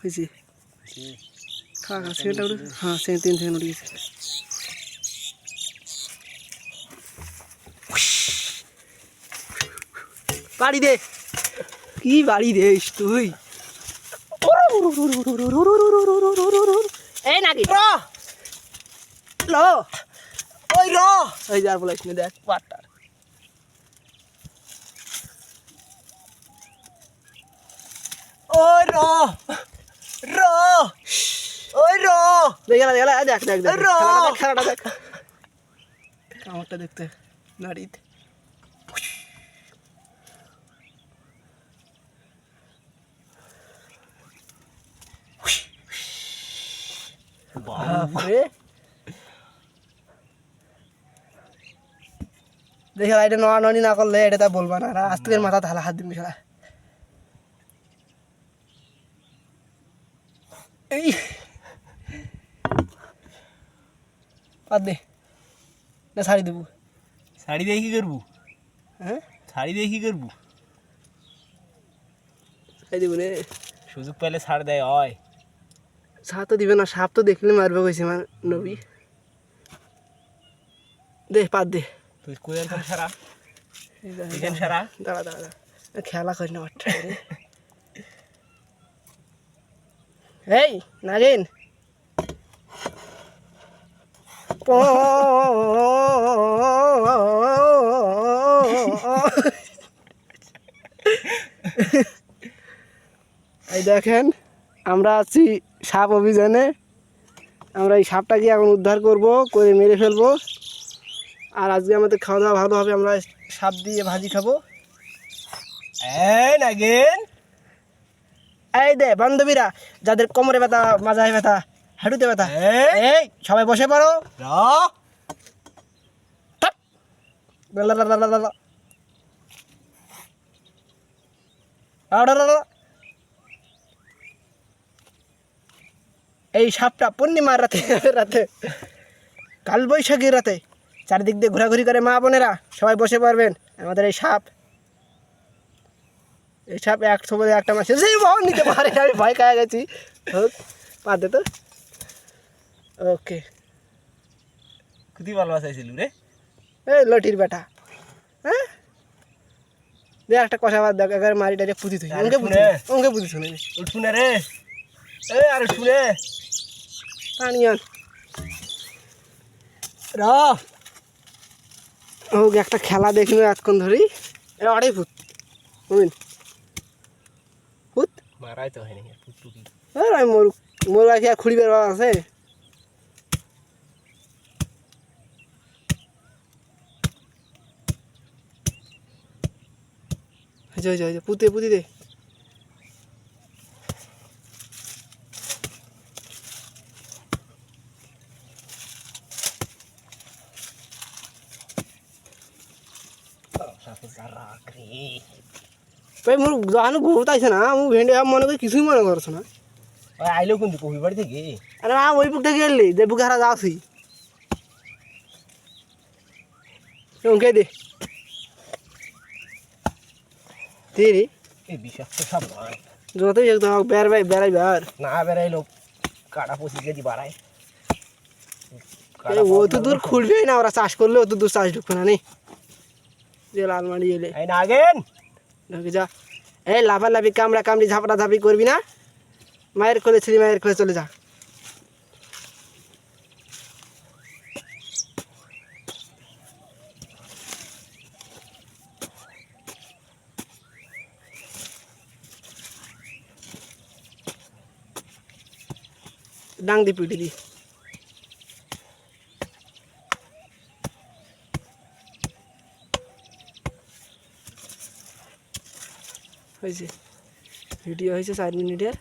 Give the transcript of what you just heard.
হয়েছে খা খা সেকেন্ডটা উঠে হ্যাঁ সেকেন্ড 3 সেকেন্ড উঠে গেছে বাড়ি দে কি বাড়ি দিস তুই এই নাকি ল ওই র ওই যার বলাইস না দেখ পাটটার ওই র র ওই র দেখ দেখ দেখ দেখ খেলাটা দেখ কামড়টা দেখতে নাড়িতে বাপরে দেখে এটা নড়ানড়ি না করলে এটা তা বলবা না আজ থেকে মাথা থালা হাত দিবি খেলা এই বাদ দে না শাড়ি দেবো শাড়ি দিয়ে কি করবো হ্যাঁ শাড়ি দিয়ে কি করবো শাড়ি দেবো রে সুযোগ পেলে ছাড় দেয় হয় সাপ তো দিবে না সাপ তো দেখলে মারবে কইছে আমার নবী দে পাত দে তুই কোয়েল খান সারা এখান সারা দাঁড়া দাঁড়া দাঁড়া খেলা করি না বাচ্চা রে এই নাগিন এই দেখেন আমরা আছি সাপ অভিযানে আমরা এই সাপটাকে এখন উদ্ধার করব করে মেরে ফেলবো আর আজকে আমাদের খাওয়া দাওয়া ভালো হবে আমরা সাপ দিয়ে ভাজি খাবো এই নাগিন এই দে বান্ধবীরা যাদের কোমরে ব্যথা মাজায় ব্যথা হাঁটুতে ব্যথা এই সবাই বসে পড়ো এই সাপটা পূর্ণিমার রাতে রাতে কাল বৈশাখীর রাতে চারিদিক দিয়ে ঘোরাঘুরি করে মা বোনেরা সবাই বসে পারবেন আমাদের এই সাপ এক সময় একটা মাসে যে বহন নিতে পারে আমি ভয় খাওয়া গেছি হোক পাতে তো ওকে খুবই ভালো চাইছিল রে এই লটির বেটা হ্যাঁ দে একটা কষা বাদ দেখ একবার মারি ডাইরেক্ট পুঁতি তুই ওকে পুঁতি শুনে শুনে রে এ আরে শুনে পানি আন র হোক একটা খেলা দেখলো এতক্ষণ ধরেই আড়াই ফুট বুঝলেন ফুট মারাই তো হয়নি ফুটুকি আমি মোর বাকি আর খুঁড়ি বের আছে পুঁতে পুঁতি দে মোর জানো ঘুরতাইছে না আমি ভেন্ডে মনে করি কিছুই মনে করছো না আইলেও কিন্তু কবি বাড়ি থেকে আরে না ওই বুকটা গেলি যে বুকে হারা যাচ্ছি ওকে দে তেরি এই বিষাক্ত সব নয় যতই একদম বেড়াই বার না বেড়াইলো কাটা 25 কেজি বাড়ায় অত দূর খুলবেই না ওরা চাষ করলে অত দূর চাষ ঢুকবে না নেই যে লালমারি এলে এই নাগেন ঢুকে যা এই লাফালাফি কামড়া কামড়ি ঝাপড়া ঝাপি করবি না মায়ের কোলে ছিলি মায়ের কোলে চলে যা ডাং দি পিটি দি হয়েছে ভিডিও হয়েছে 4 মিনিটের